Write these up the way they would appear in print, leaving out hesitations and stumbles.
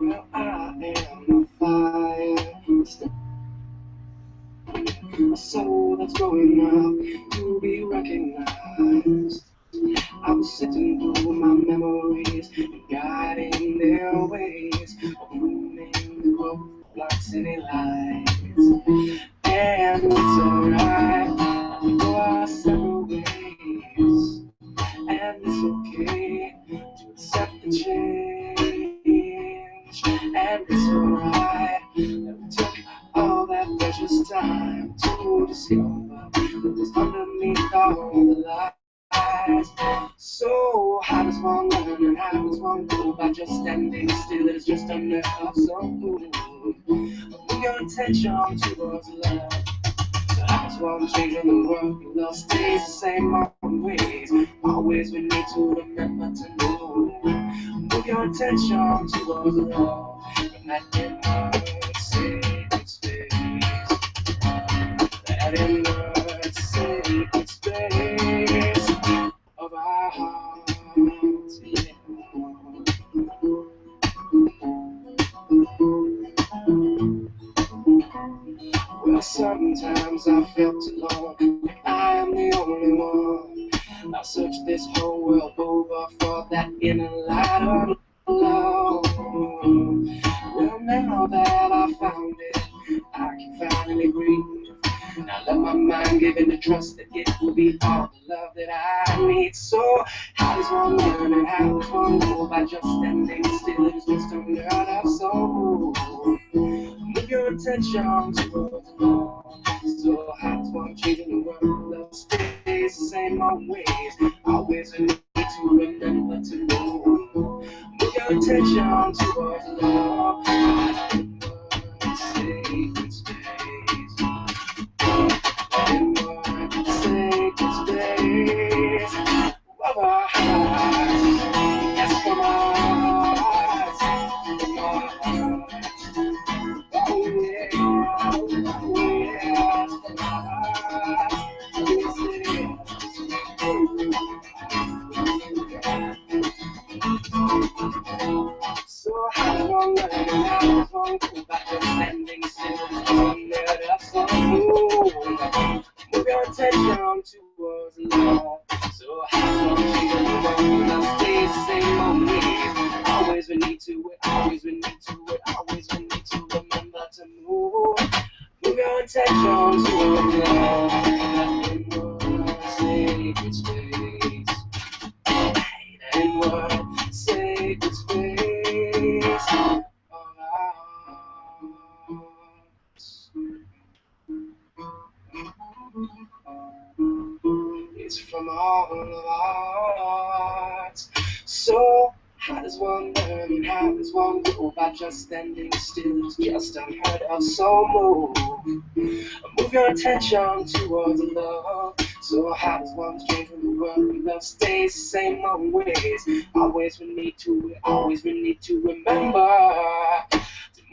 Well, I am a fire, a soul that's growing up to be recognized. I was sitting through my memories and guiding their ways, pruning the growth of Black City lights. And it's alright, we go our separate ways. And it's okay to accept the change. And it's alright that we took all that precious time to discover what was underneath all the lies. So how does one learn and how does one go by just standing still? It's just enough. So move your attention towards love. So how does one change in the world? Love stays the same always. Always we need to remember to move. Move your attention towards love. And that inward sacred space. That inward sacred space of our hearts. Yeah. Well, sometimes I felt alone, like I am the only one. I searched this whole world over for that inner light of love. Well, now that I found it, I can finally breathe. Now let my mind give in the trust that it will be all the love that I need. So how does one learn and how does one go by just standing still? It's just unheard of. So move your attention towards love. So how does one change in the world? Love stays the same always. Always we need to remember to move. Move your attention towards love. Sacred space. Inward sacred space of our hearts. Yes, from our hearts. From our hearts. Oh yeah, oh yeah, from our hearts. Yes, it is. So how does one learn and how does one go back to standing still? Unheard of. So move your attention towards love. So how does one change in the world? Love stays the same always. Always we need to, always we need to, always we need to remember to move. Move your attention towards love. That inward sacred space. That inward sacred space of our hearts. It's from all of our hearts. So how does one learn and how does one go by just standing still? It's just unheard of. So move your attention towards love. So how does one change in the world? Love stays the same always. Always we need to remember to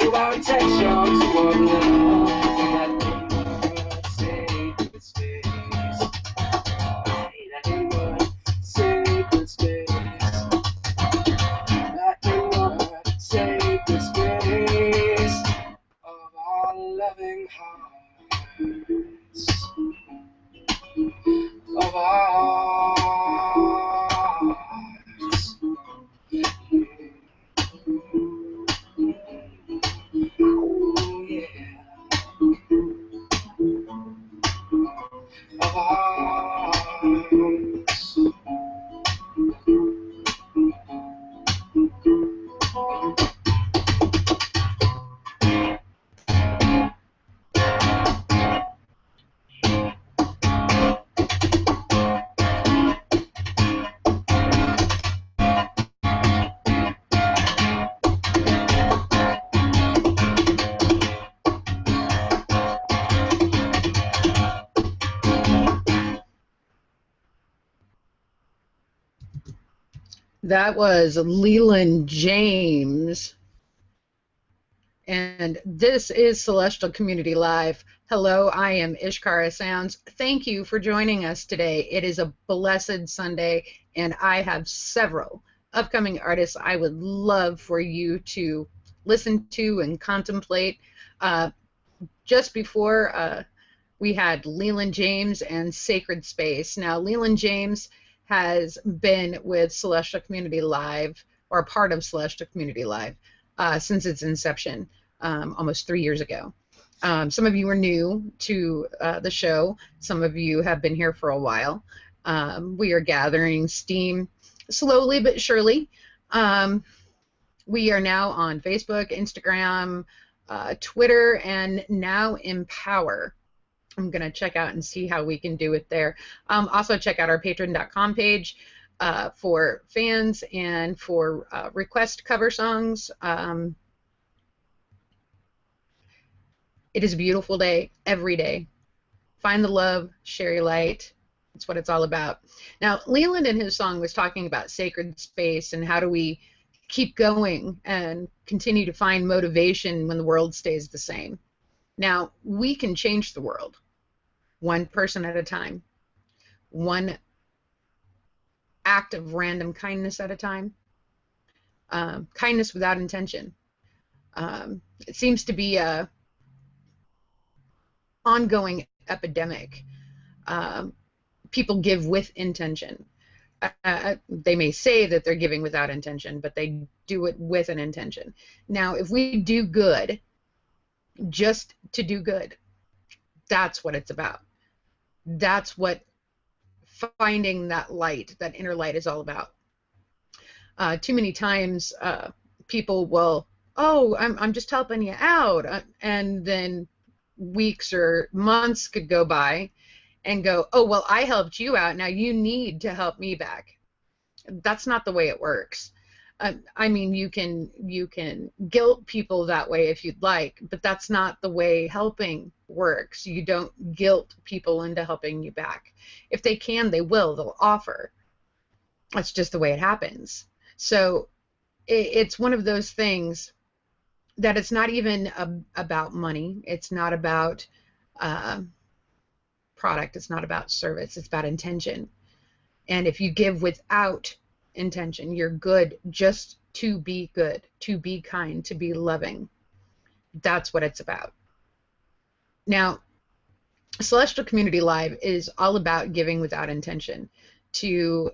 move our attention towards love. That inward sacred space. That inward sacred space. That inward sacred space of our loving hearts. That was Leland James, and this is Celestial Community Live. Hello, I am Ishkara Sounds. Thank you for joining us today. It is a blessed Sunday, and I have several upcoming artists I would love for you to listen to and contemplate. Uh, just before we had Leland James and Sacred Space. Now, Leland James has been with Celestial Community Live, or a part of Celestial Community Live, since its inception, almost 3 years ago. Some of you are new to the show. Some of you have been here for a while. We are gathering steam slowly but surely. We are now on Facebook, Instagram, Twitter, and now Empower. I'm going to check out and see how we can do it there. Also, check out our patreon.com page for fans and for request cover songs. It is a beautiful day every day. Find the love, share your light. That's what it's all about. Now, Leland in his song was talking about sacred space and how do we keep going and continue to find motivation when the world stays the same. Now, we can change the world one person at a time, one act of random kindness at a time, kindness without intention. It seems to be a ongoing epidemic. Um, People give with intention. They may say that they're giving without intention, but they do it with an intention. Now, if we do good just to do good, that's what it's about. That's what finding that light, that inner light, is all about. Too many times people will, oh, I'm just helping you out, and then weeks or months could go by and go, oh, well, I helped you out, now you need to help me back. That's not the way it works. I mean, you can guilt people that way if you'd like, but that's not the way helping works. You don't guilt people into helping you back. If they can, they will. They'll offer. That's just the way it happens. So it's one of those things that it's not even about money. It's not about uh, product. It's not about service. It's about intention. And if you give without intention, you're good just to be good, to be kind, to be loving. That's what it's about. Now, Celestial Community Live is all about giving without intention, to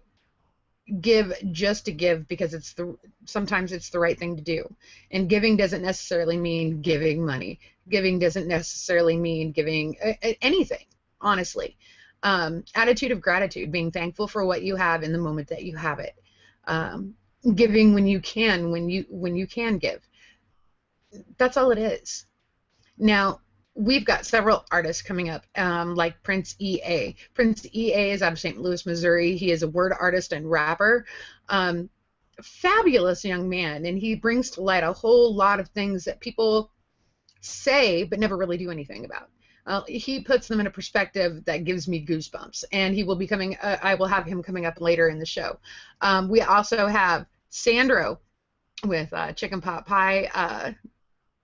give just to give because sometimes it's the right thing to do. And giving doesn't necessarily mean giving money. Giving doesn't necessarily mean giving anything, honestly. Attitude of gratitude, being thankful for what you have in the moment that you have it. Giving when you can, when you can give. That's all it is. Now, we've got several artists coming up, like Prince E.A. Prince E.A. is out of St. Louis, Missouri. He is a word artist and rapper. Fabulous young man, and he brings to light a whole lot of things that people say but never really do anything about. He puts them in a perspective that gives me goosebumps, and he will be coming. I will have him coming up later in the show. We also have Sandro with Chicken Pot Pie.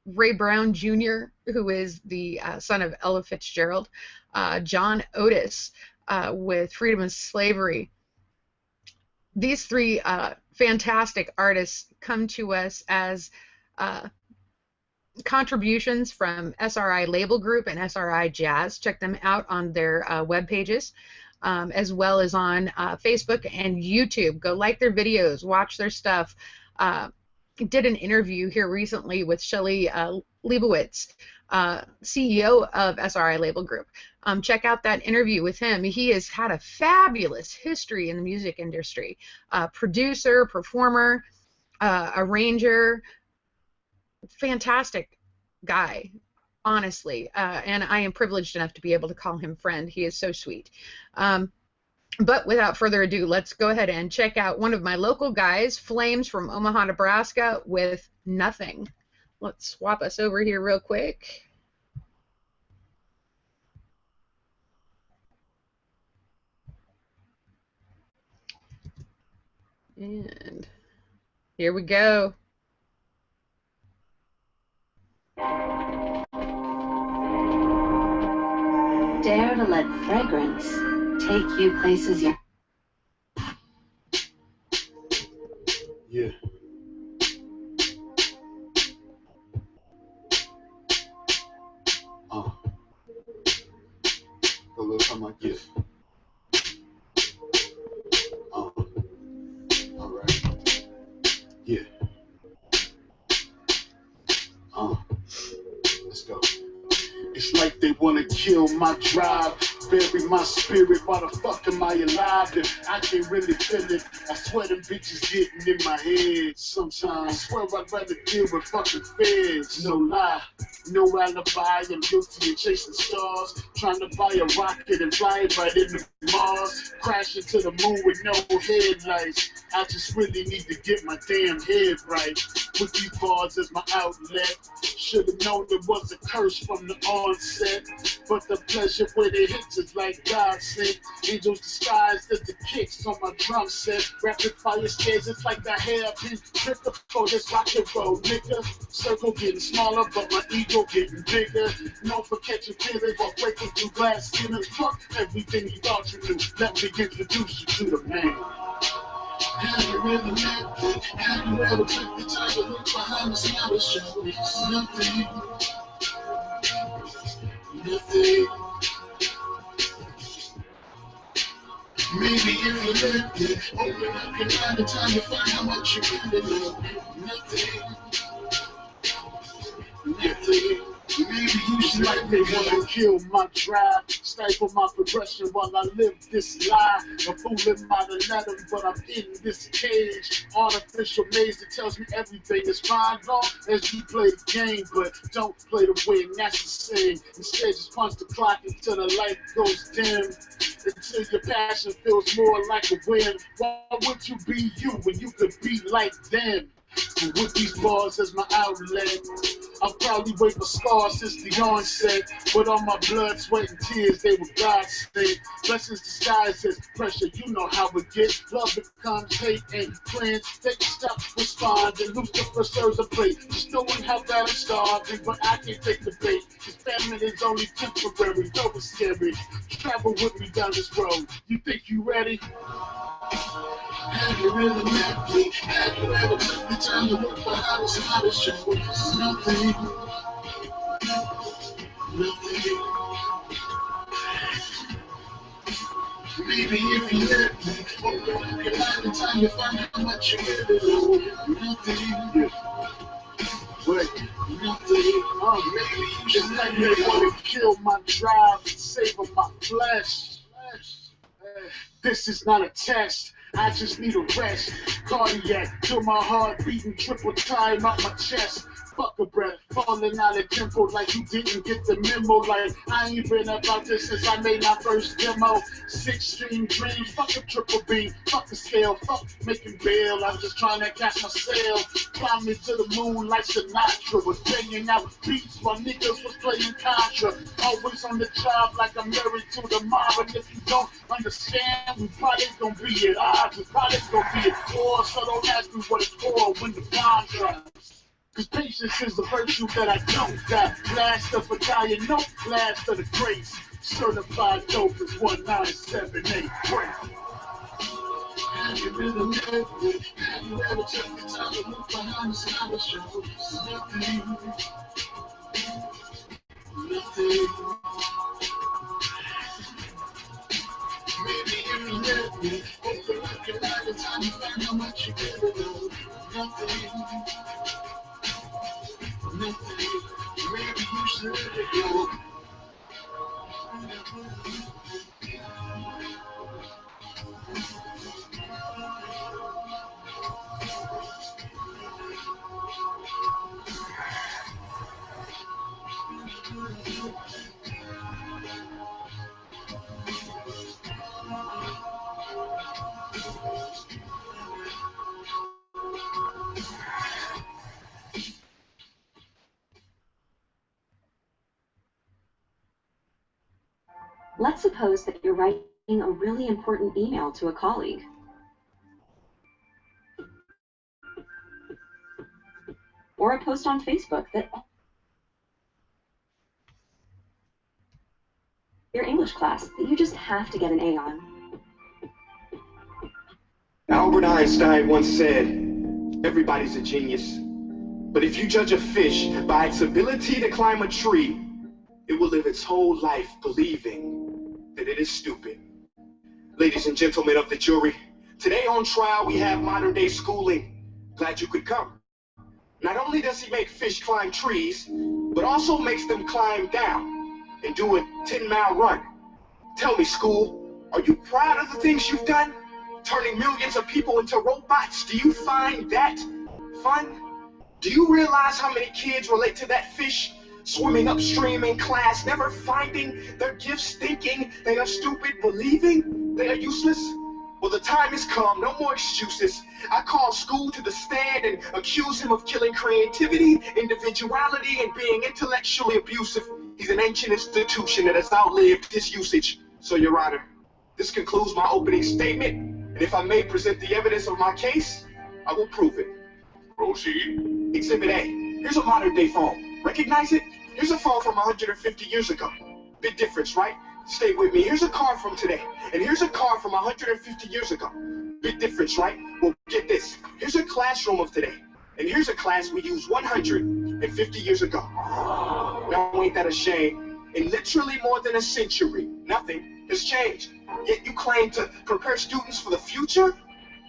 Ray Brown Jr., who is the son of Ella Fitzgerald, John Otis with Freedom and Slavery. These three fantastic artists come to us as contributions from SRI Label Group and SRI Jazz. Check them out on their web pages, as well as on Facebook and YouTube. Go like their videos, watch their stuff. Did an interview here recently with Shelly Leibowitz, CEO of SRI Label Group. Check out that interview with him. He has had a fabulous history in the music industry. Producer, performer, arranger, fantastic guy, honestly. And I am privileged enough to be able to call him friend. He is so sweet. But without further ado, let's go ahead and check out one of my local guys, Flames from Omaha, Nebraska, with Nothing. Let's swap us over here real quick. And here we go. Dare to let fragrance take you places you... Yeah. A little time like this. All right. Yeah. Let's go. It's like they wanna kill my drive, bury my spirit. Why the fuck am I alive? And I can't really feel it. I swear them bitches getting in my head. Sometimes I swear I'd rather deal with fucking feds. No lie, no alibi. I'm guilty of chasing stars, trying to buy a rocket and fly it right into Mars. Crash into the moon with no headlights. I just really need to get my damn head right. With these bars as my outlet. Should've known it was a curse from the onset. But the pleasure where they hits is like God sent. Angels disguised as the kicks on my drum set. Rapid fire scares, it's like the hairpin trigger for this rock and roll, nigga. Circle getting smaller, but my ego getting bigger. Known for catching feelings while breaking through glass ceilings. Fuck everything you thought you knew. Let me introduce you to the man. Have you really met me? Have you ever took the time to look behind the smile and show me nothing? Nothing. Maybe if you let me open up your mind, the time to find how much you really love me. Nothing. Nothing. Maybe you should like they wanna kill my drive, stifle my progression while I live this lie. A fool might have let him, but I'm in this cage. Artificial maze that tells me everything is fine, long as you play the game, but don't play the win. That's the same. Instead, just punch the clock until the light goes dim. Until your passion feels more like a win. Why would you be you when you could be like them? And with these bars as my outlet, I'll probably wait for scars since the onset. But all my blood, sweat, and tears, they were God's sent. Blessings disguised as pressure, you know how it gets. Love becomes hate and plans. Take a step, respond, and Lucifer serves a plate. Just knowing how bad I'm starving, but I can't take the bait. This famine is only temporary, though it's scary. Travel with me down this road. You think you ready? Have you really met me? Have you ever took the time to look behind the smile and show us nothing? Nothing. Maybe if you let me open up your mind and time you find how much you really know. Nothing. But nothing. Maybe you just let me want to kill my drive and savor my flesh. This is not a test. I just need a rest. Cardiac, till my heart beating triple time out my chest. Fuck a breath, falling out of tempo like you didn't get the memo. Like I ain't been about this since I made my first demo. 6-string dreams, fuck a triple beam, fuck a scale, fuck making bail. I'm just trying to catch my sail. Climbing to the moon like Sinatra. Was banging out beats while niggas was playing Contra. Always on the job like I'm married to the mob. And if you don't understand, we probably gonna be at odds. We probably gonna be at war. So don't ask me what it's for when the bomb drops. Cause patience is a virtue that I don't got. Blast of battalion, no blast of the grace. Certified dope is 1978. Have you really met me? Have you ever took the time to look behind the smile and show us nothing? Nothing. Maybe if you let me open up your mind and time you find how much you really know. Nothing. Nothing. Maybe you should let it go. Let's suppose that you're writing a really important email to a colleague. or a post on Facebook that your English class that you just have to get an A on. Albert Einstein once said, everybody's a genius, but if you judge a fish by its ability to climb a tree, it will live its whole life believing that it is stupid. Ladies and gentlemen of the jury, today on trial we have modern day schooling. Glad you could come. Not only does he make fish climb trees, but also makes them climb down and do a 10-mile run. Tell me, school, are you proud of the things you've done? Turning millions of people into robots, do you find that fun? Do you realize how many kids relate to that fish swimming upstream in class, never finding their gifts, thinking they are stupid, believing they are useless? Well, the time has come, no more excuses. I call school to the stand and accuse him of killing creativity, individuality, and being intellectually abusive. He's an ancient institution that has outlived his usage. So, Your Honor, this concludes my opening statement, and if I may present the evidence of my case, I will prove it. Proceed. Exhibit A. Here's a modern day phone. Recognize it? Here's a phone from 150 years ago. Big difference, right? Stay with me. Here's a car from today. And here's a car from 150 years ago. Big difference, right? Well, get this. Here's a classroom of today. And here's a class we used 150 years ago. Now, ain't that a shame? In literally more than a century, nothing has changed. Yet you claim to prepare students for the future?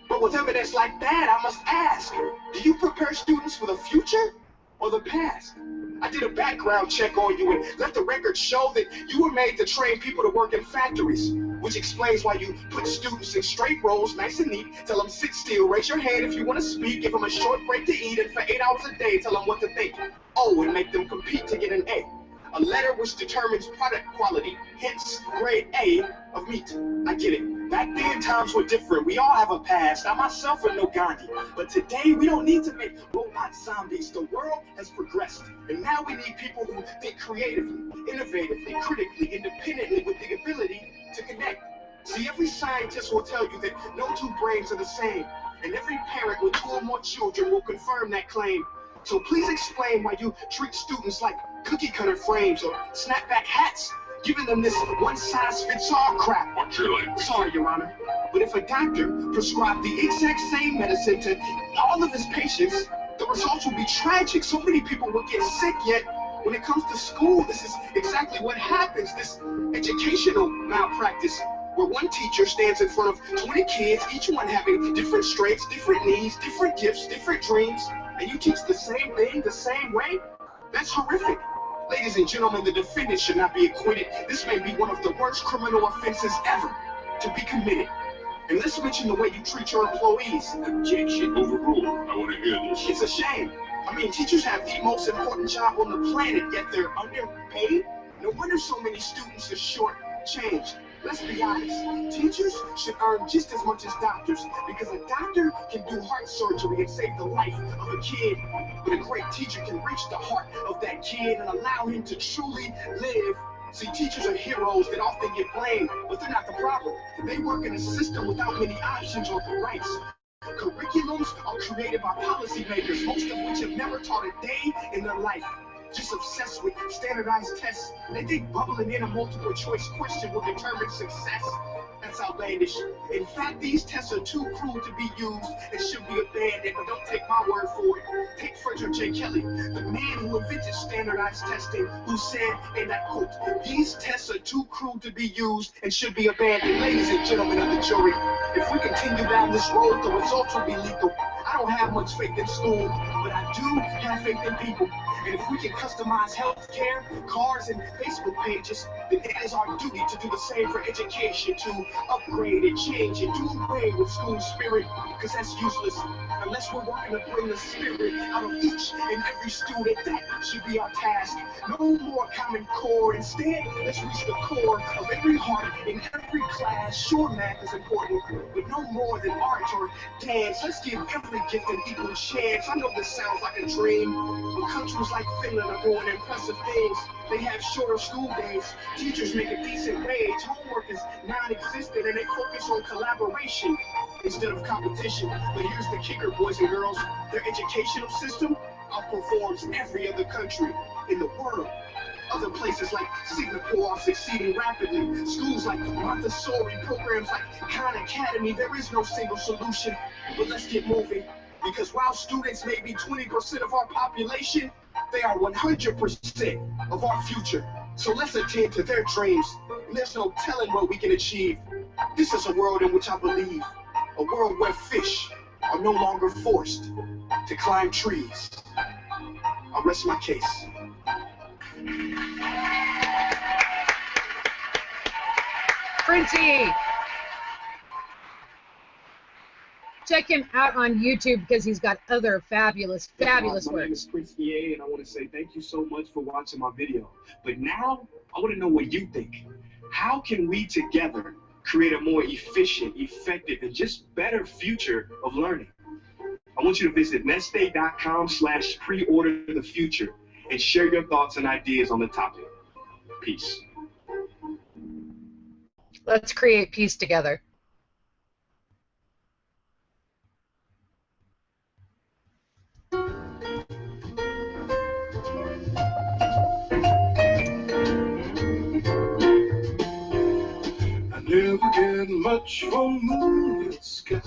But with evidence like that, I must ask, do you prepare students for the future or the past? I did a background check on you and let the record show that you were made to train people to work in factories, which explains why you put students in straight rows, nice and neat, tell them sit still, raise your hand if you want to speak, give them a short break to eat, and for 8 hours a day, tell them what to think. Oh, and make them compete to get an A. A letter which determines product quality, hence grade A of meat. I get it. Back then, times were different. We all have a past. I myself am no Gandhi. But today, we don't need to make robot zombies. The world has progressed. And now we need people who think creatively, innovatively, critically, independently, with the ability to connect. See, every scientist will tell you that no two brains are the same. And every parent with 2 or more children will confirm that claim. So please explain why you treat students like cookie cutter frames or snapback hats, giving them this one-size-fits-all crap. Sorry, Your Honor, but if a doctor prescribed the exact same medicine to all of his patients, the results would be tragic. So many people would get sick, yet when it comes to school, this is exactly what happens, this educational malpractice, where one teacher stands in front of 20 kids, each one having different strengths, different needs, different gifts, different dreams, and you teach the same thing the same way? That's horrific. Ladies and gentlemen, the defendant should not be acquitted. This may be one of the worst criminal offenses ever to be committed. And let's mention the way you treat your employees. Objection overruled. I want to hear this. It's a shame. I mean, teachers have the most important job on the planet, yet they're underpaid. No wonder so many students are short-changed. Let's be honest, teachers should earn just as much as doctors, because a doctor can do heart surgery and save the life of a kid, but a great teacher can reach the heart of that kid and allow him to truly live. See, teachers are heroes that often get blamed, but they're not the problem. They work in a system without many options or rights. Curriculums are created by policymakers, most of which have never taught a day in their life. Just obsessed with standardized tests. They think bubbling in a multiple choice question will determine success. That's outlandish. In fact, these tests are too cruel to be used and should be abandoned, but don't take my word for it. Take Frederick J. Kelly, the man who invented standardized testing, who said, and I quote, "These tests are too cruel to be used and should be abandoned." Ladies and gentlemen of the jury, if we continue down this road, the results will be lethal. I don't have much faith in school, but I do have faith in people. And if we can customize healthcare, cars, and Facebook pages, then it is our duty to do the same for education, to upgrade and change and do away with school spirit, because that's useless. Unless we're working to bring the spirit out of each and every student, that should be our task. No more Common Core. Instead, let's reach the core of every heart in every class. Sure, math is important, but no more than art or dance. Let's give every gift an equal chance. I know this sounds like a dream, but countries like Finland are doing impressive things. They have shorter school days, teachers make a decent wage, homework is non-existent, and they focus on collaboration instead of competition. But here's the kicker, boys and girls, their educational system outperforms every other country in the world. Other places like Singapore are succeeding rapidly. Schools like Montessori, programs like Khan Academy, there is no single solution. But let's get moving, because while students may be 20% of our population, they are 100% of our future. So let's attend to their dreams, and there's no telling what we can achieve. This is a world in which I believe, a world where fish are no longer forced to climb trees. I rest my case. Princey! Check him out on YouTube because he's got other fabulous My name works. is Prince EA, and I want to say thank you so much for watching my video. But now, I want to know what you think. How can we together create a more efficient, effective, and just better future of learning? I want you to visit nestday.com/preorderthefuture and share your thoughts and ideas on the topic. Peace. Let's create peace together. Never get much from moonlit skies.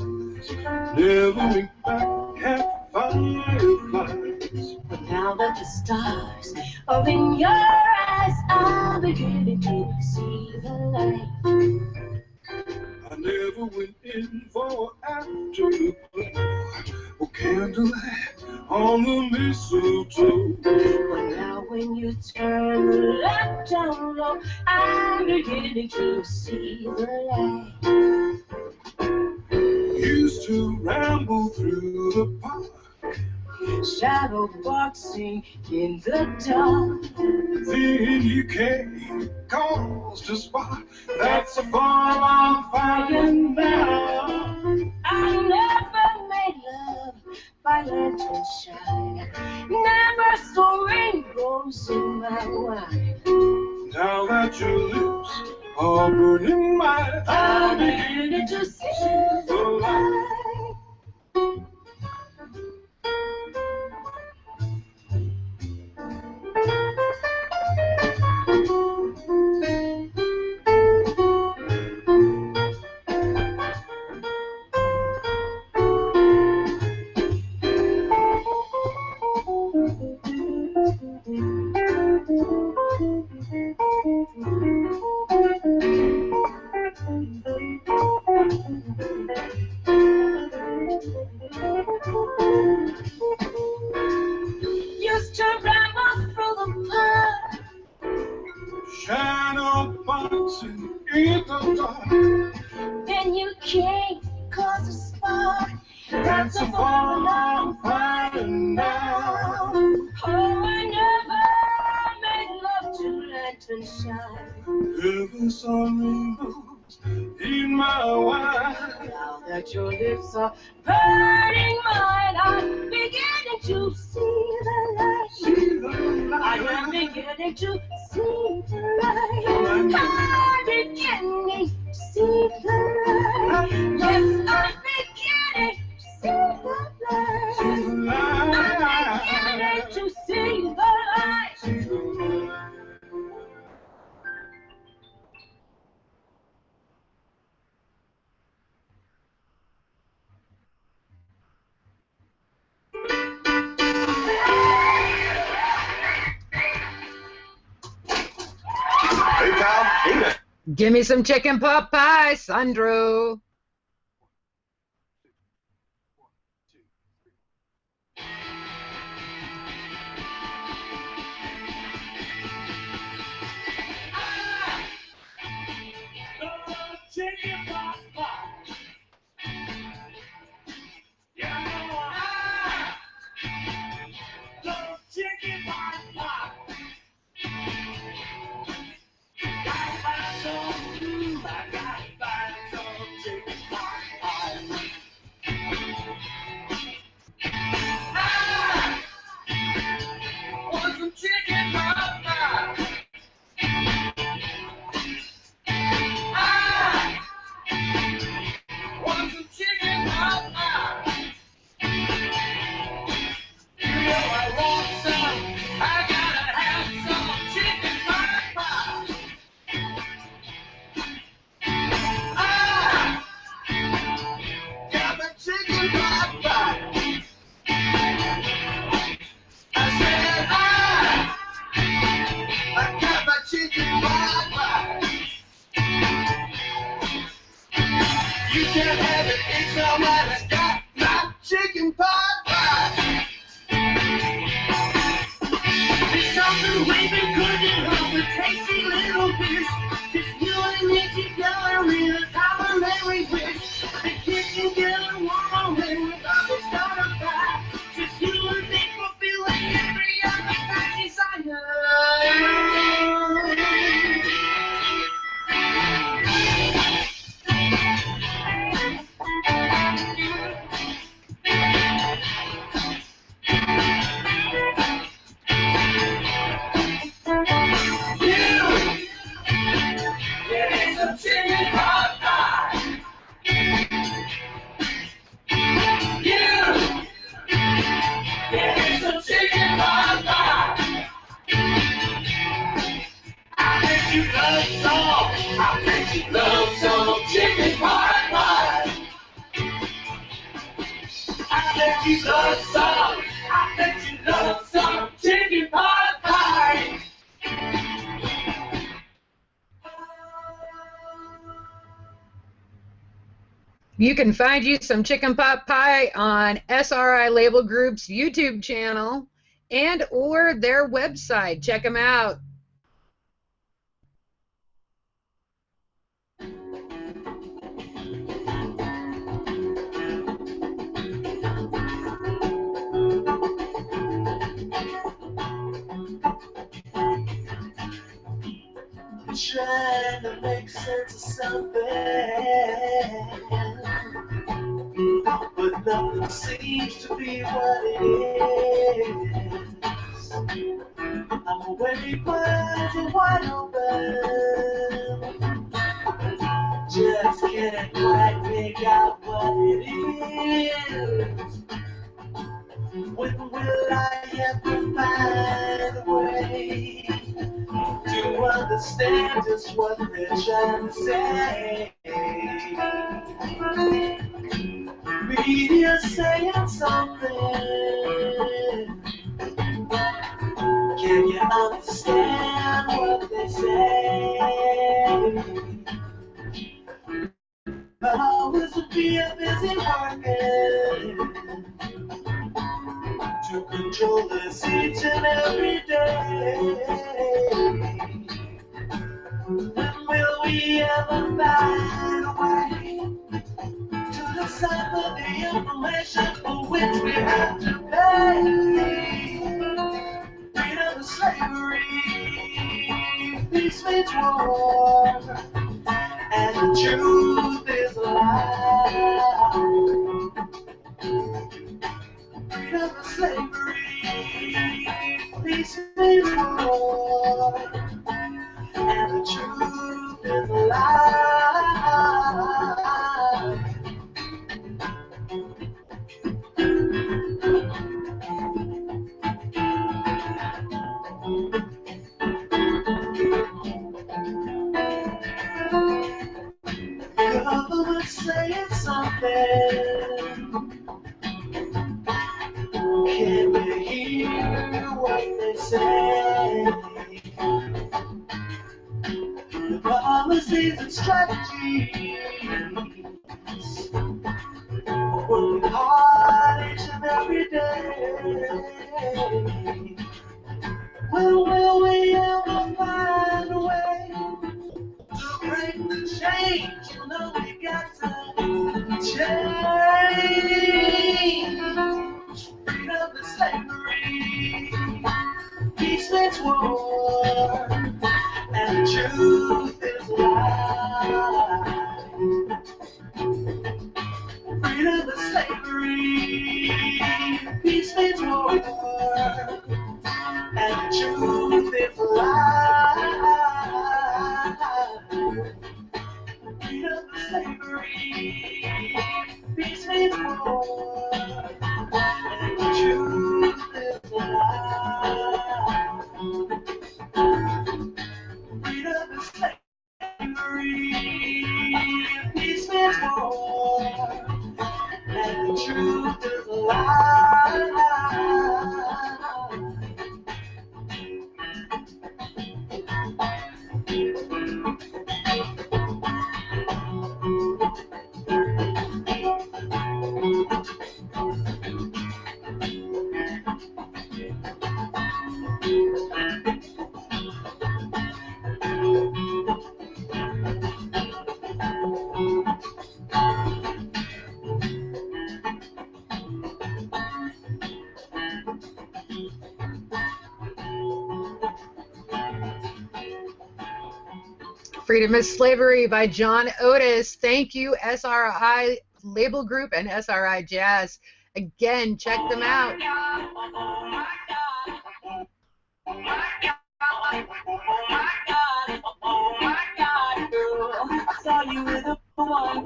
Never wink back at fireflies. But now that the stars are in your eyes, I'm beginning to see the light. I never went in for afterglow or candlelight on the mistletoe. But now when you turn the light down low, I'm beginning to see the light. Used to ramble through the park, Shadow boxing in the dark. then you came, caused a spark. That's a fall on fire now. I never made love by lantern shine. Never saw rainbows in my wine. Now that your lips are burning mine, I'm beginning to see the light. Used to ramble through the park. shadow boxing in the dark. Then you came, caused a spark. That's a fall on fire now. Oh, I never made love to lantern shine. Never saw rainbows in my wine. Now that your lips are burning mine, I'm beginning to see the light. See the light. I am beginning to see the light. I'm beginning to see the light. Yes, I'm beginning to see the light. See the light. I'm beginning to see the light. See the light. Hey, pal. Hey, man. Give me some chicken pot pie, Sandro. Chicken pot pie. Yeah, chicken pot pie. Gotta find some food. I gotta find some chicken. can't have it, it's alright. I got my chicken pot pie. There's something way been cooking up with tasty little bits. Just you and me together in a complimentary wish. The kitchen getting warm and we're about to start a fire. Just you and me fulfilling every other fancy desire. You love some, I bet you love some chicken pot pie. You can find you some chicken pot pie on SRI Label Group's YouTube channel and or their website. Check them out. Trying to make sense of something, but nothing seems to be what it is. I'm awake wide and wide open, just can't quite make out what it is. When will I ever find a way to understand just what they're trying to say? Media saying something. Can you understand what they say? But always would be a busy working to control this each and every day. When will we ever find a way to decipher the information for which we have to pay? Freedom is slavery, peace means war, and the truth is a lie. Freedom is slavery, peace means war, and the truth is a lie. Government saying something. Can you hear what they say? The policies and strategies are working hard each and every day. When will we ever find a way to break the change? You know we got to change. Freedom is slavery, peace means war, and the truth is a lie. Freedom is slavery, peace means war, and the truth is a lie. Freedom is slavery, peace means war, and the truth is a lie. Freedom is slavery, peace means war, and the truth is a lie. Freedom is Slavery by John Otis. Thank you, SRI Label Group and SRI Jazz. Again, check them out. I saw you with the one.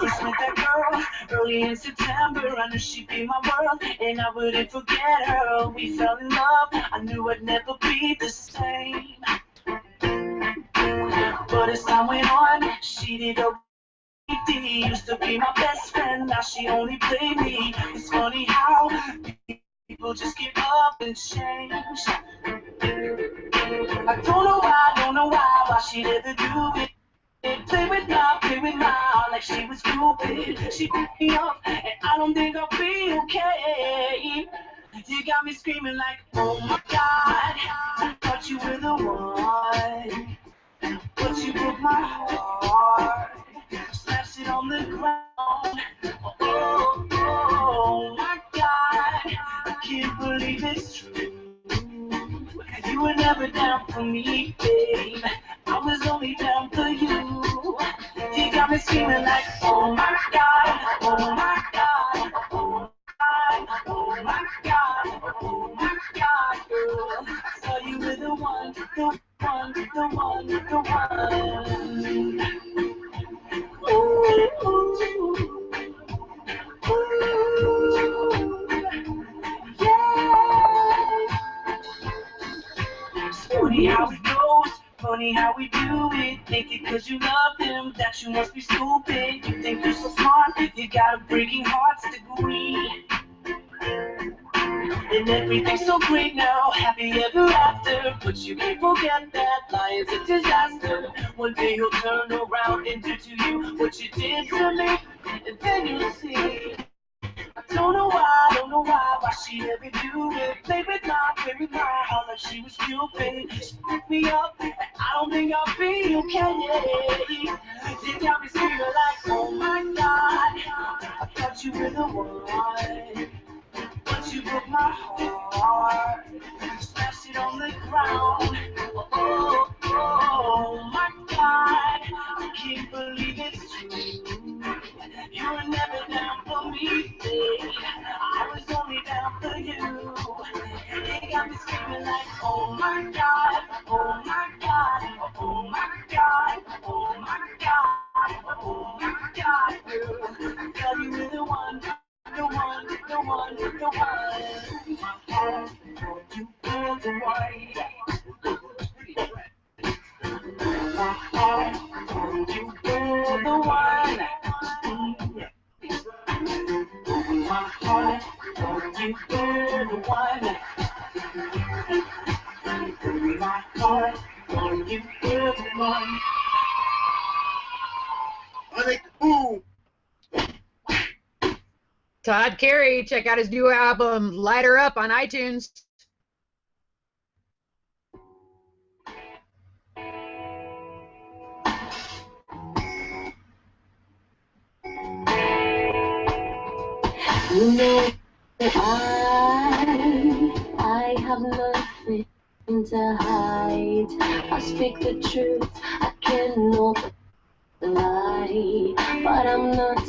Just met that girl early in September. I knew she'd be my world, and I wouldn't forget her. We fell in love. I knew I'd never be the same. But as time went on, she did a used to be my best friend. Now she only played me. It's funny how people just give up and change. I don't know why she'd ever do it. Play with my heart like she was stupid. She picked me up, and I don't think I'll be okay. You got me screaming like, oh my God, I thought you were the one, but you broke my heart, smashed it on the ground. Oh my God, I can't believe it's true. You were never down for me, babe. I was only down for you. You got me screaming like, oh my God, oh my God, oh my God, oh my God, oh my God, girl. I saw you with the one. Ooh, yeah. It's funny how it goes, funny how we do it. Think it cause you love them, that you must be stupid. You think you're so smart, you got a breaking hearts degree. And everything's so great now, happy ever after. But you can't forget that lion's a disaster. One day he'll turn around and do to you what you did to me, and then you'll see. I don't know why she ever do it. Play with my heart like she was stupid. She picked me up, and I don't think I'll be okay. You got me screaming like, oh my God, I thought you were the one, but you broke my heart, smashed it on the ground. Oh my God, I can't believe it's true. You were never down for me, babe. I was only down for you. They got me screaming like, oh my God, oh my God, oh my God, oh my God, oh my God, girl. I tell you we're the one. The one. My heart, you were the one. My heart, you were the one. My heart, you were the one. My heart, you were the one. Boom. Todd Carey, check out his new album, Light Her Up, on iTunes. You know, I have nothing to hide. I speak the truth, I cannot lie. But I'm not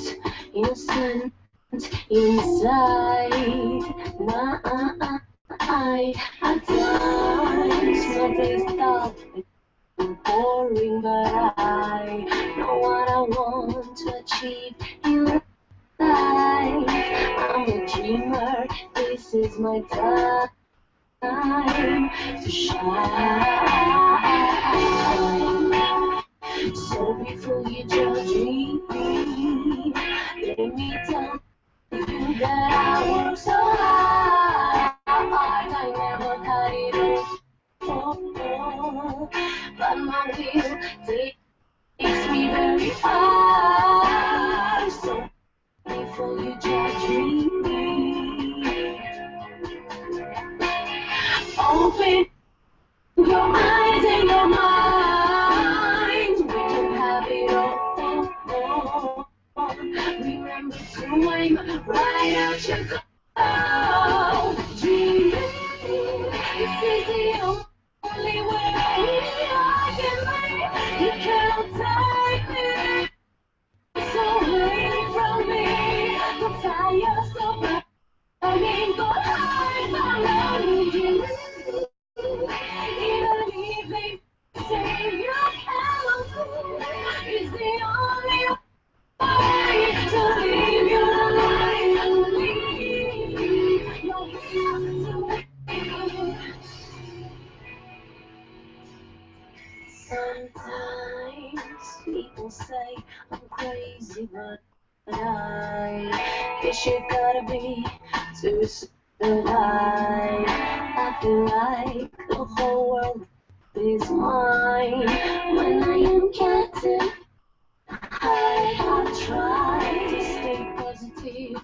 innocent inside. At times my days stop boring, but I know what I want to achieve in life. I'm a dreamer, this is my time to shine. So before you judge me, let me tell you that I work so hard. I never got it all, but my will takes me very far. So before you judge me, open your eyes and your mind. We can have it all. Remember to aim right out your goal. Dreaming, this is the only way. say I'm crazy, but I guess you gotta be to survive. I feel like the whole world is mine when I am captive. I try to stay positive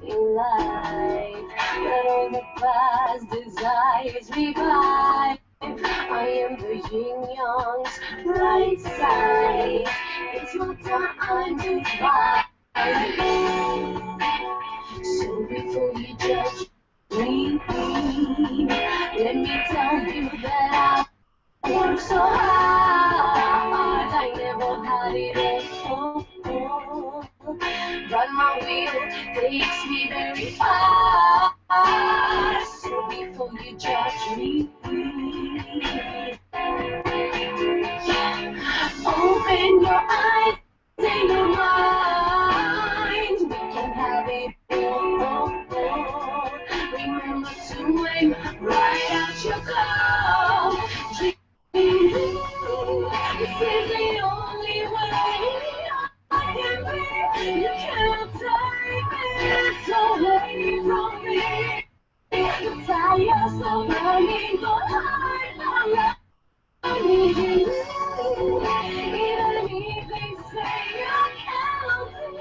in life, but all the past desires revive. I am the yin yang's bright side. It's my time to fly. So before you judge me, let me tell you that I work so hard. I never had it all, but my will takes me very far. So before you judge me, open your eyes and your mind. We can have it all. Remember to aim right at your goal. This is the only way I can be. You cannot take this away from me. The fires of burning go high. Even if they say I can't be,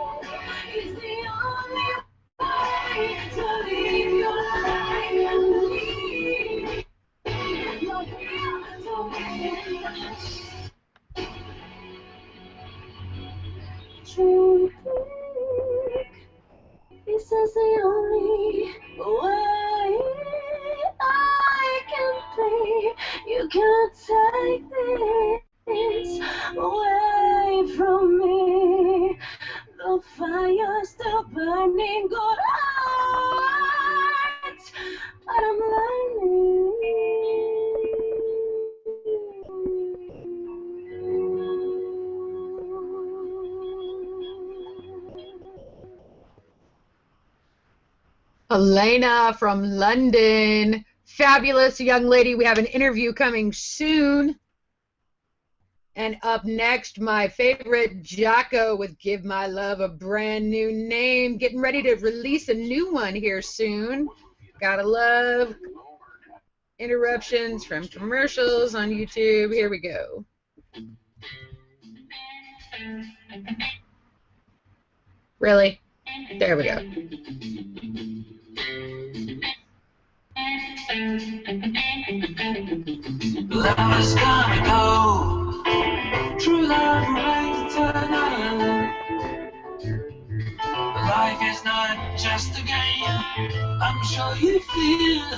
it's the only way to live your life and leave. You're here to win. True freak, this is the only way I can be. You can't take this away from me. The fire's still burning good heart, but I'm learning. Elena from London. Fabulous young lady. We have an interview coming soon. And up next, my favorite, Jocko with Give My Love a Brand New Name. Getting ready to release a new one here soon. Gotta love interruptions from commercials on YouTube. Here we go. Really? There we go. Love is gonna go. True love remains eternal. Life is not just a game. I'm sure you feel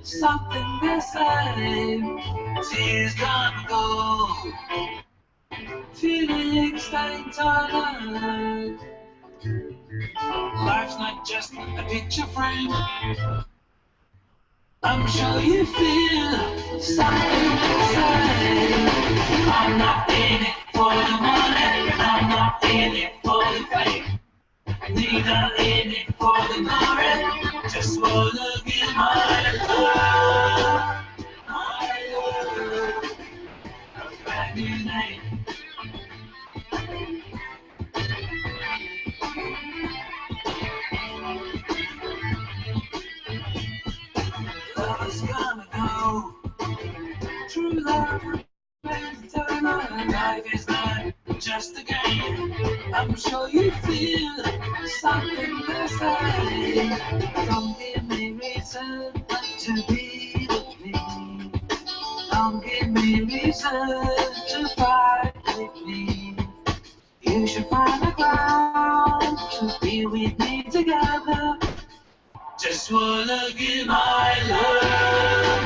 something the same. Tears gonna go. Feelings stay eternal. Life's not just a picture frame. I'm sure you feel something the same. I'm not in it for the money. I'm not in it for the fame. Neither in it for the glory. Just wanna give my love. My love. A brand new name. Love is gonna go. True love remains eternal. Life is not just a game. I'm sure you feel something the same. Don't give me reason to be with me. Don't give me reason to fight with me. You should find a ground to be with me together. Just wanna give my love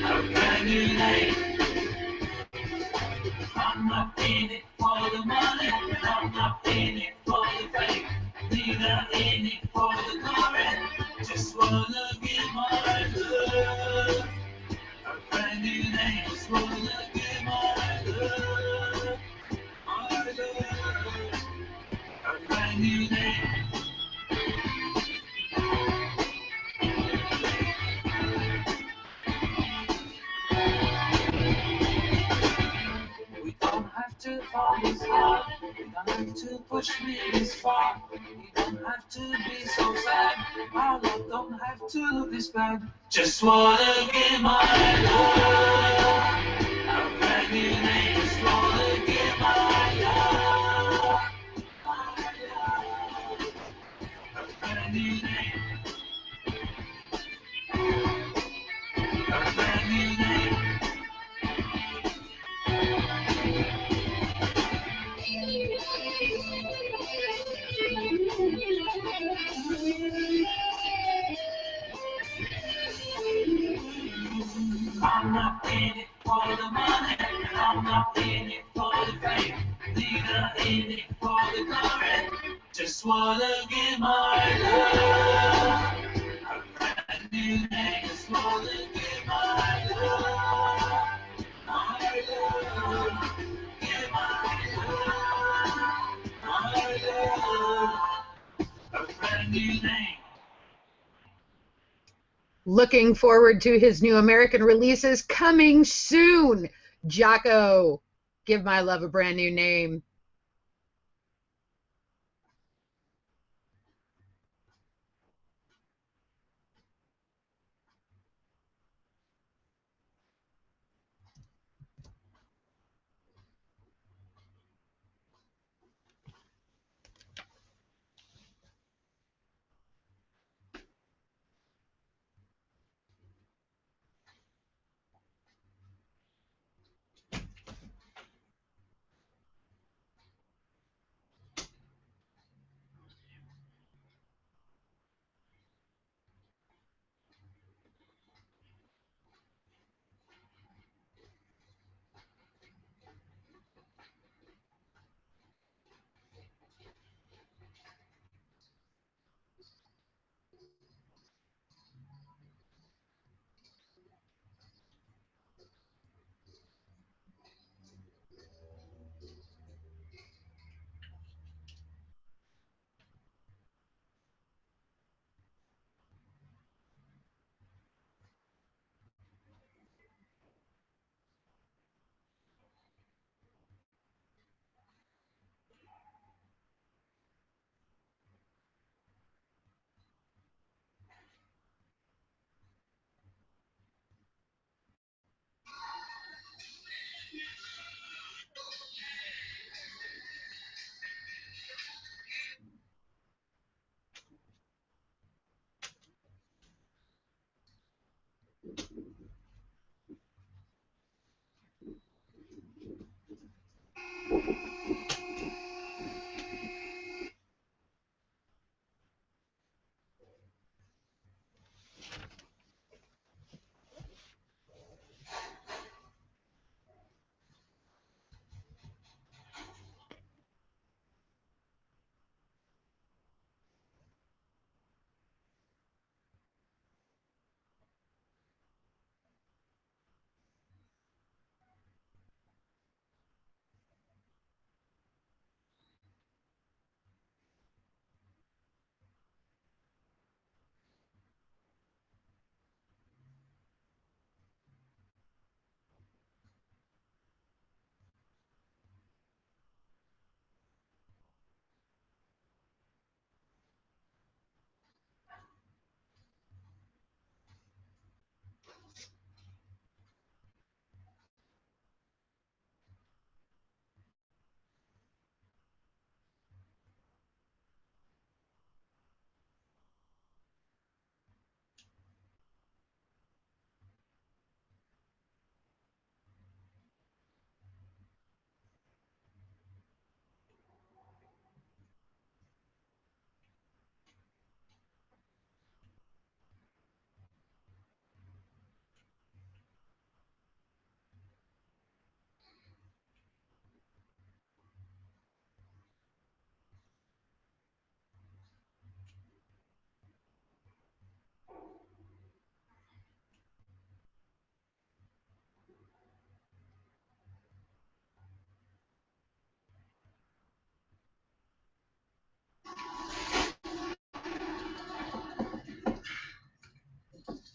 a brand new name. I'm not in it for the money, I'm not in it for the fame, neither in it for the glory. Just wanna give my love a brand new name. Just wanna give my love, a brand new name. We don't have to fall this hard. You don't have to push me this far. You don't have to be so sad. Our love don't have to look this bad. Just wanna give my love a brand new name. Just wanna give my love, a brand new name, a brand new name. I'm not in it for the money, I'm not in it for the fame, neither in it for the glory. Just wanna give my love a brand new name. Just wanna give my love, give my love, a brand new name. Looking forward to his new American releases coming soon. Jocko, give my love a brand new name.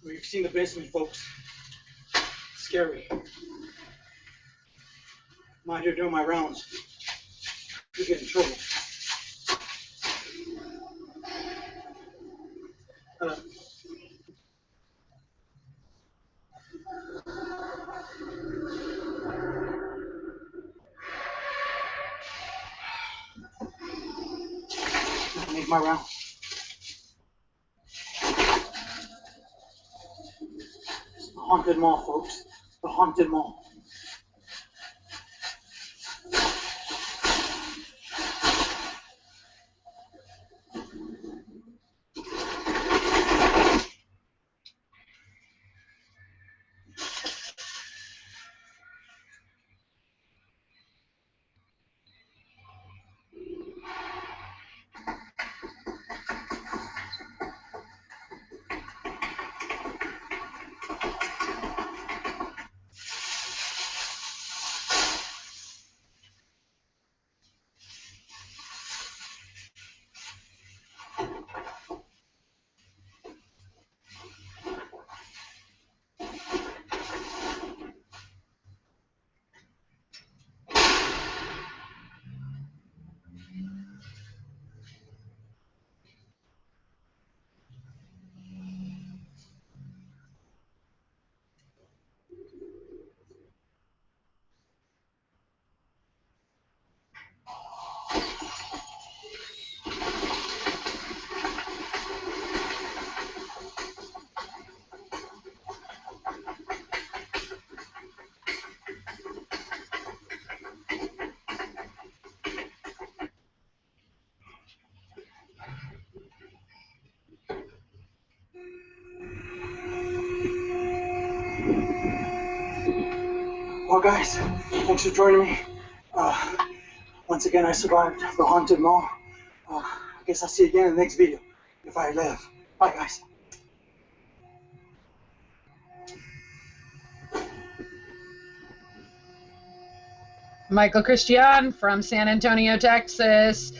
We've seen the basement, folks. Scary. Mind you're doing my rounds. You get in trouble. I need my round. The haunted mall, folks. The haunted mall. Well, guys, thanks for joining me. Once again, I survived the haunted mall. I guess I'll see you again in the next video, if I live. Bye, guys. Michael Christian from San Antonio, Texas.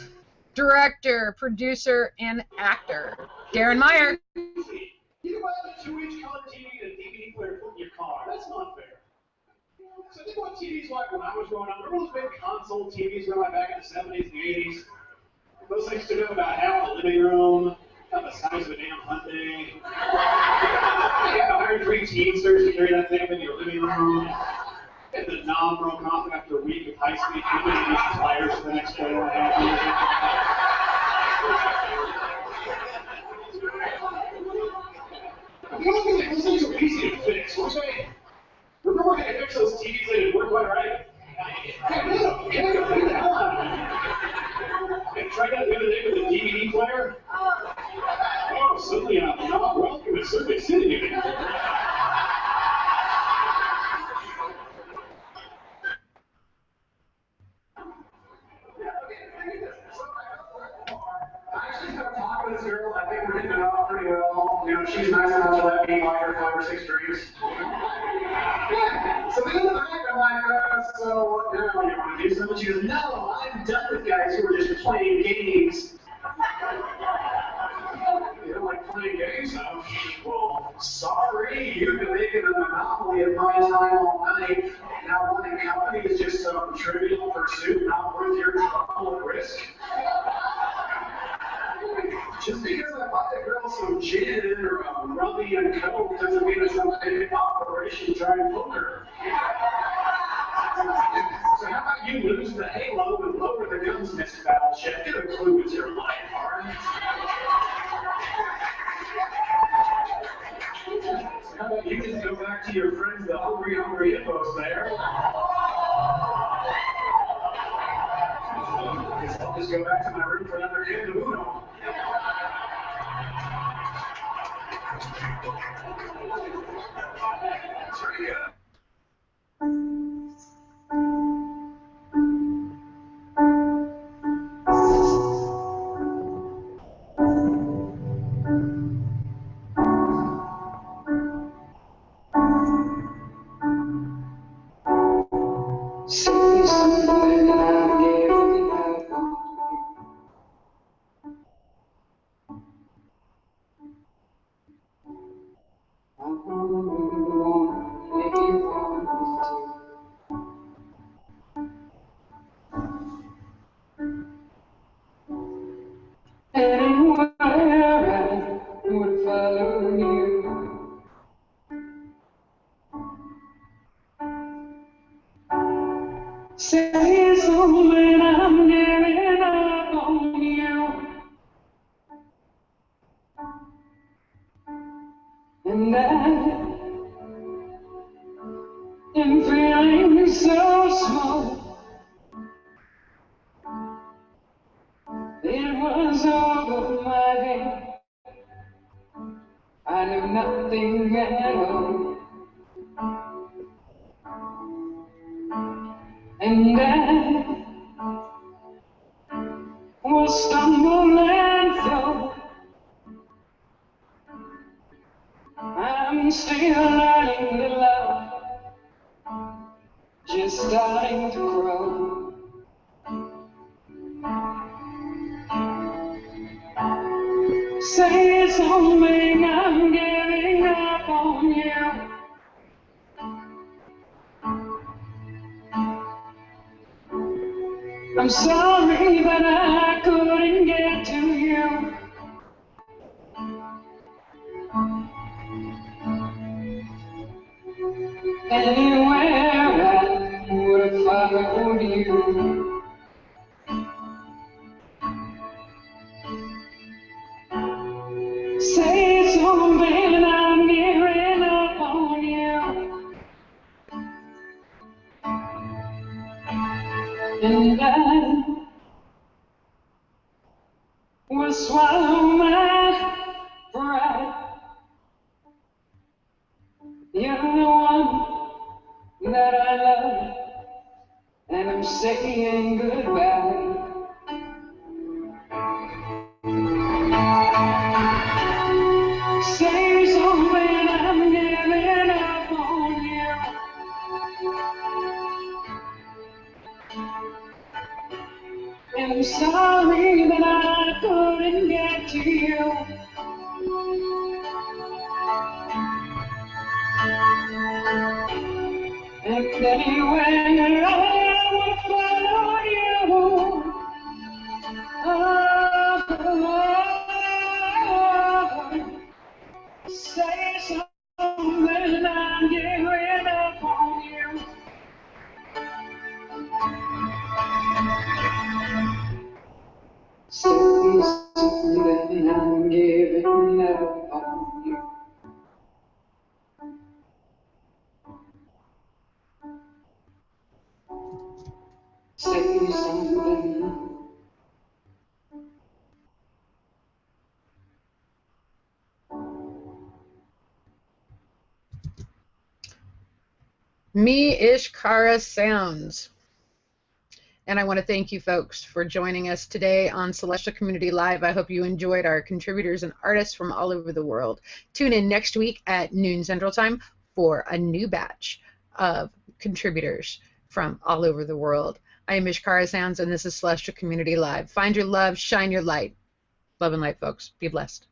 Director, producer, and actor. Darren Meyer. You buy a 2-inch color TV and a DVD player put in your car. That's not fair. So think what TVs like when I was growing up. Remember those big console TVs we had back in the 70s and the 80s? Those things took up about half the living room, about the size of a damn Hyundai. You had to hire 3 Teamsters to carry that thing in your living room. And the knob broke off after a week of high-speed DVD players for the next 4.5 years. You don't think those things are easy to fix, what's that? Remember when I fixed those TVs that didn't work quite right? Can I go the hell out of it? I tried that the other day with the DVD player. Oh, suddenly I'm not welcome and certainly sitting in it. I actually started talking to this girl. I think we're hitting it off pretty well. You know, she's nice enough to let me buy her 5 or 6 drinks. So then in the back, I'm like, so what now? You want to do something? She goes, no, I'm done with guys who are just playing games. You don't like playing games? Well, sorry, you've been making a monopoly of my time all night. Now running company is just some trivial pursuit, not worth your trouble and risk. Just because I bought the girl some gin or rummy and coke doesn't mean it's some big operation trying to hook her. So how about you lose the halo and lower the guns, Miss Battleship? Get a clue it's your life, hard. So how about you just go back to your friends, the hungry hippos there? I'll just go back to my room for another hit of Uno. That's pretty good. Say something and I'll give everything I've got. Say something, I'm giving up on you. And I am feeling so small. It was over my head. I knew nothing at all. And I was stumbling and fall. I'm still learning to love, just starting to grow. Say something, I'm giving up on you. I'm sorry that I couldn't get to you. Anywhere I would have followed you. Say something, I'm giving up on you. And I will swallow my pride. You're the one that I love, and I'm saying goodbye. Say something, I'm giving up on you. And I'm sorry that I couldn't get to you. And anywhere I would follow you. Oh, say something, I'm giving up on you. Say something, I'm giving up on you. Say something. Me Ishkara Sounds. And I want to thank you folks for joining us today on Celestial Community Live. I hope you enjoyed our contributors and artists from all over the world. Tune in next week at noon Central Time for a new batch of contributors from all over the world. I am Ishkara Sounds, and this is Celestial Community Live. Find your love, shine your light. Love and light, folks. Be blessed.